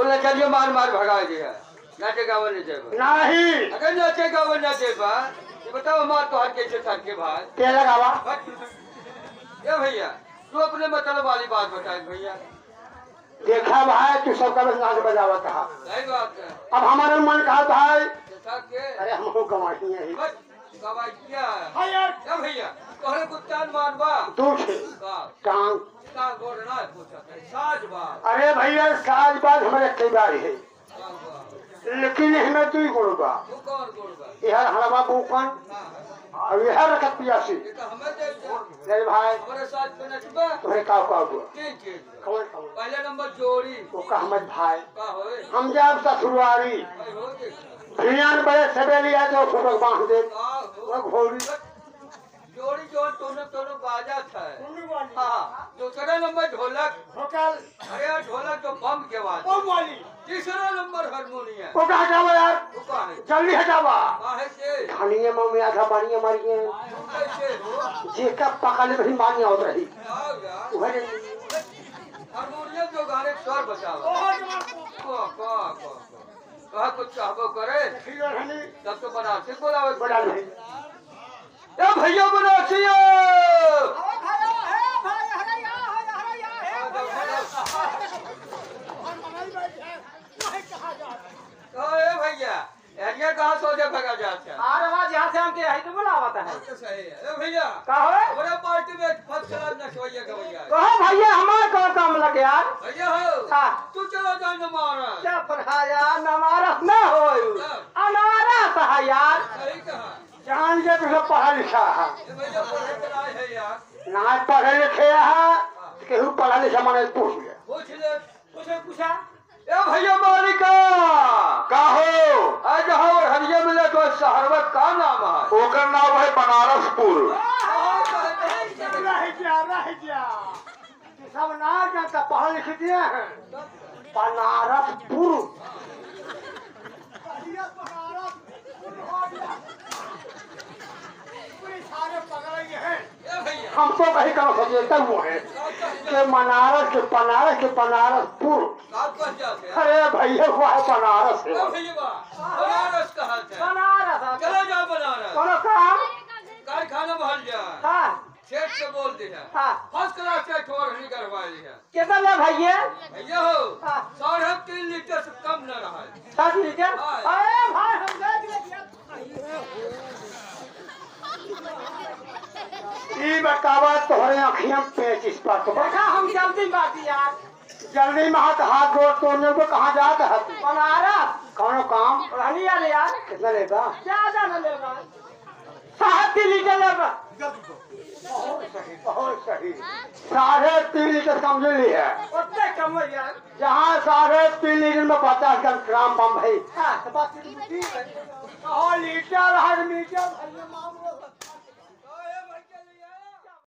बोले चलिए मार मार भगा दिया नाचे गावा नहीं जेबा नहीं अगर नाचे गावा ना जेबा ये बताओ मार तो हर कैसे सर के भाई क्या लगावा ये भैया तू अपने मतलब वाली बात बता भैया देखा भाई तू सबका बस नाच बजावा था सही बात है अब हमारे मन कहा भाई के अरे हमको गवाही है गवाही क्या हाँ यार क्या भैया तोहरे कुत्तान मारवा तू छे कांग का गोड़ना पूछा साज बात अरे भैया साज बात हमारे कई बार है लेकिन हमें तू ही गुड़बा तू कौन गोड़बा यह हरवा बुकन और यह रखत पियासी ये तो हमें दे अरे भाई हमारे साथ पे नचबा तुम्हें का हुआ तीन चीज कौन पहले नंबर जोड़ी वो का हमद भाई का होए हम जब ससुरारी भाई हो के भियान बड़े सवेली है जो फुटक बांध दे का हो वो घोड़ी जोड़ी जो दोनों दोनों बाजा था हाँ दूसरा नंबर ढोलक होटल अरे यार ढोलक तो बम के बाद वो वाली तीसरा नंबर हारमोनियम वो कहा जावा यार वो कहाँ है जल्दी हटावा कहाँ है से खानिए में आधा पानी मारिए तू कैसे हो जे का पकड़ भी मानी होत रही आओ यार वह हारमोनियम जो गाने स्वर बचाओ कहा कुछ चाहबो करे तब तो बनारसी बोलावे बड़ा नहीं ए भैया बनारसी ए भैया एरिया कहाँ सोचे भगा जाते हैं आवाज यहाँ से हमके यही तो बुलावता है तो सही है ए भैया कहो हमारे पार्टी में फर्स्ट क्लास नचवाइया का भैया कहो भैया हमारे कौन काम लगे यार भैया हो हाँ तू चलो जान मारा क्या पढ़ा यार नमारस न हो अनारस है यार सही कहा जान जे तुझे पढ़ा लिखा है ए भैया पढ़े के लाए है यार ना पढ़े लिखे है केहू पढ़ा लिखा माने पूछ ले पूछ ले पूछा ए भैया मालिका काहो आज और हरिया मिले तो शहरवत का नाम है ओकर नाम है बनारसपुर रह गया सब ना जानता पढ़ा लिख दिए हैं बनारसपुर हमको कहीं कहा सचेता वो है कि बनारसपुर अरे भैया हुआ है बनारस है बनारस कहाँ से बनारस चलो जाओ बनारस कोनो काम कारखाना महल जा हाँ सेठ से बोल दिया हाँ फर्स्ट क्लास से ठोर नहीं करवा लिया कितना ले भैया भैया हो हाँ 3.5 लीटर से कम न रहा 7 लीटर अरे भाई हम देख लेंगे ई बतावा तोहरे अखियां पेचिस पर तो देखा हम जल्दी बात यार जल्दी में हाथ जोड़ तोड़ने को कहाँ जाता है बनारस कौन काम रहनी यार कितना लेगा ज्यादा न लेगा 7 लीटर लेगा बहुत सही 3.5 लीटर समझ ली है उतने कम यार जहाँ 3.5 लीटर में 50 ग्राम बम भाई हाँ लीटर हर मीटर